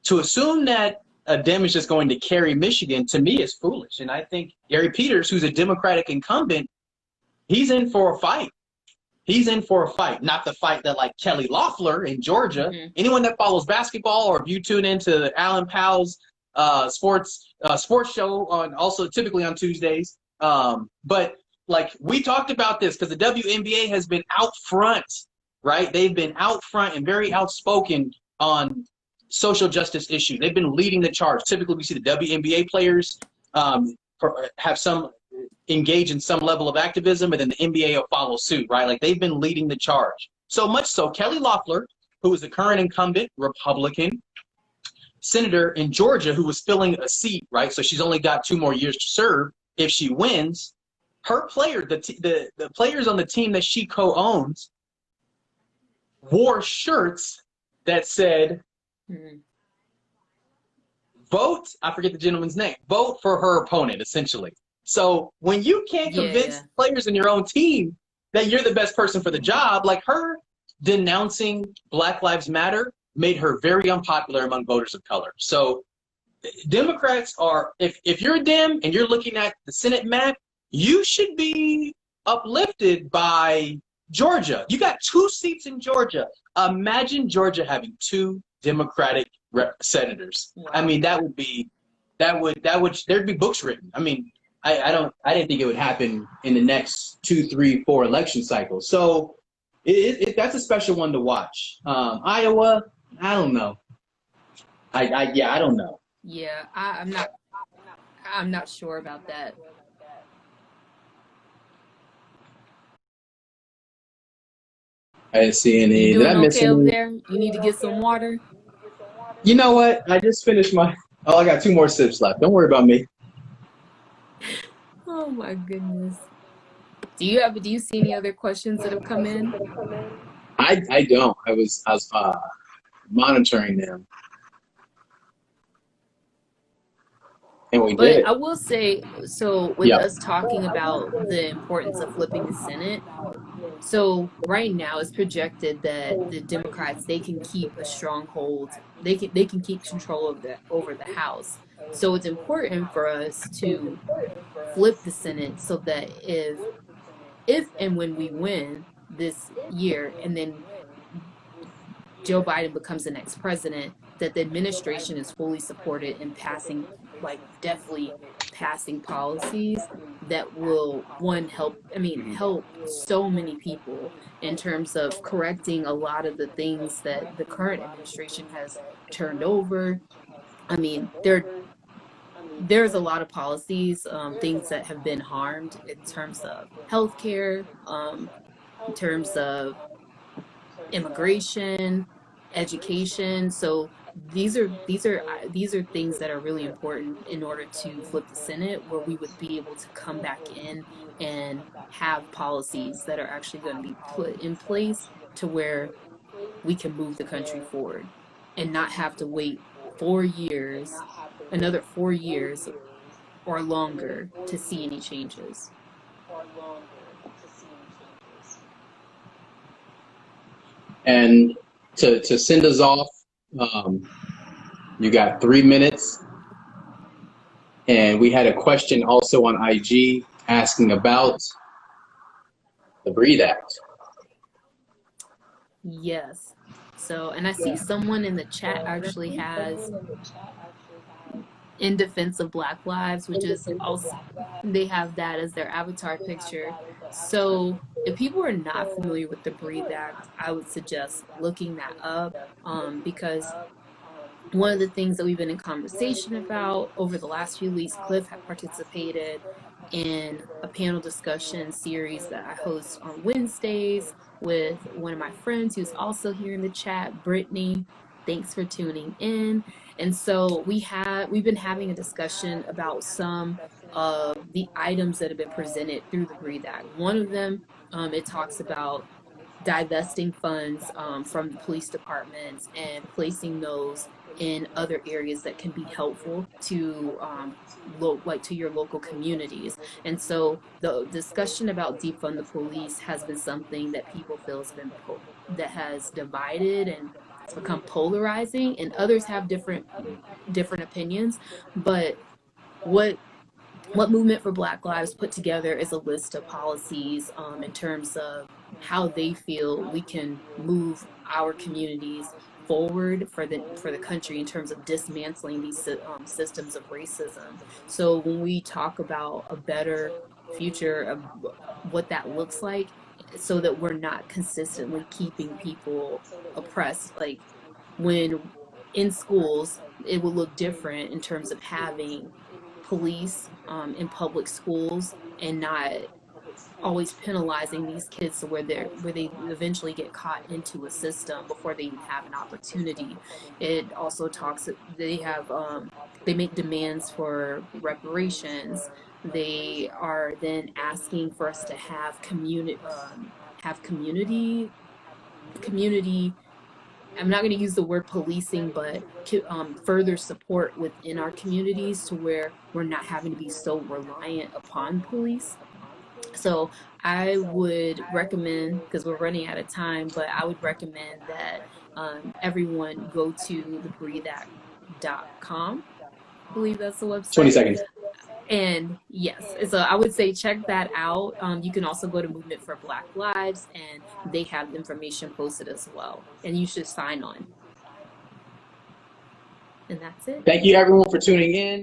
To assume that a Dem is just going to carry Michigan, to me, is foolish. And I think Gary Peters, who's a Democratic incumbent, he's in for a fight. He's in for a fight, not the fight that like Kelly Loeffler in Georgia. Mm-hmm. Anyone that follows basketball, or if you tune into Alan Powell's sports show also typically on Tuesdays. But like we talked about this because the WNBA has been out front, right? They've been out front and very outspoken on social justice issues. They've been leading the charge. Typically, we see the WNBA players have some engage in some level of activism, and then the NBA will follow suit, right? Like they've been leading the charge. So much so, Kelly Loeffler, who is the current incumbent Republican senator in Georgia, who was filling a seat, right? So she's only got 2 more years to serve. If she wins, her player, the players on the team that she co-owns, wore shirts that said, vote, I forget the gentleman's name, vote for her opponent, essentially. So when you can't convince players in your own team that you're the best person for the job, like her denouncing Black Lives Matter made her very unpopular among voters of color. So Democrats are, if you're a Dem and you're looking at the Senate map, you should be uplifted by Georgia. You got 2 seats in Georgia. Imagine Georgia having 2 Democratic senators. Wow. I mean, that would there'd be books written. I mean, I didn't think it would happen in the next 2, 3, 4 election cycles. So that's a special one to watch. Iowa, I don't know. I don't know. Yeah, I'm not sure about that. I didn't see any. Did I miss over there? You need to get some water. You know what? I just finished I got 2 more sips left. Don't worry about me. Oh my goodness. Do you see any other questions that have come in? I don't. I was monitoring them. And we But did. I will say, so with us talking about the importance of flipping the Senate, so right now it's projected that the Democrats, they can keep a stronghold. They can keep control of the House. So it's important for us to flip the Senate so that if and when we win this year and then Joe Biden becomes the next president, that the administration is fully supported in passing, like definitely passing policies that will help so many people in terms of correcting a lot of the things that the current administration has turned over. I mean, there's a lot of policies, things that have been harmed in terms of healthcare, in terms of immigration, education. So these are things that are really important in order to flip the Senate, where we would be able to come back in and have policies that are actually going to be put in place to where we can move the country forward and not have to wait 4 years, another 4 years or longer to see any changes. And to send us off, you got 3 minutes. And we had a question also on IG asking about the Breathe Act. Yes. So, and I see someone in the chat actually has in defense of Black lives, which is also, they have that as their avatar picture. So if people are not familiar with the Breathe Act, I would suggest looking that up, because one of the things that we've been in conversation about over the last few weeks, Cliff had participated in a panel discussion series that I host on Wednesdays with one of my friends who's also here in the chat, Brittany. Thanks for tuning in. And so we've been having a discussion about some of the items that have been presented through the Breathe Act. One of them, it talks about divesting funds from the police departments and placing those in other areas that can be helpful to to your local communities. And so the discussion about defund the police has been something that people feel has been that has divided and it's become polarizing, and others have different opinions. But what Movement for Black Lives put together is a list of policies in terms of how they feel we can move our communities forward for the country in terms of dismantling these systems of racism. So when we talk about a better future of what that looks like, so that we're not consistently keeping people oppressed, like when in schools, it will look different in terms of having police in public schools and not always penalizing these kids to where they eventually get caught into a system before they even have an opportunity. It also talks, they make demands for reparations. They are then asking for us to have community I'm not going to use the word policing, but further support within our communities to where we're not having to be so reliant upon police. So I would recommend, because we're running out of time, but I would recommend that everyone go to thebreatheact.com. I believe that's the website. 20 seconds. And yes, so I would say check that out. You can also go to Movement for Black Lives, and they have information posted as well. And you should sign on. And that's it. Thank you, everyone, for tuning in.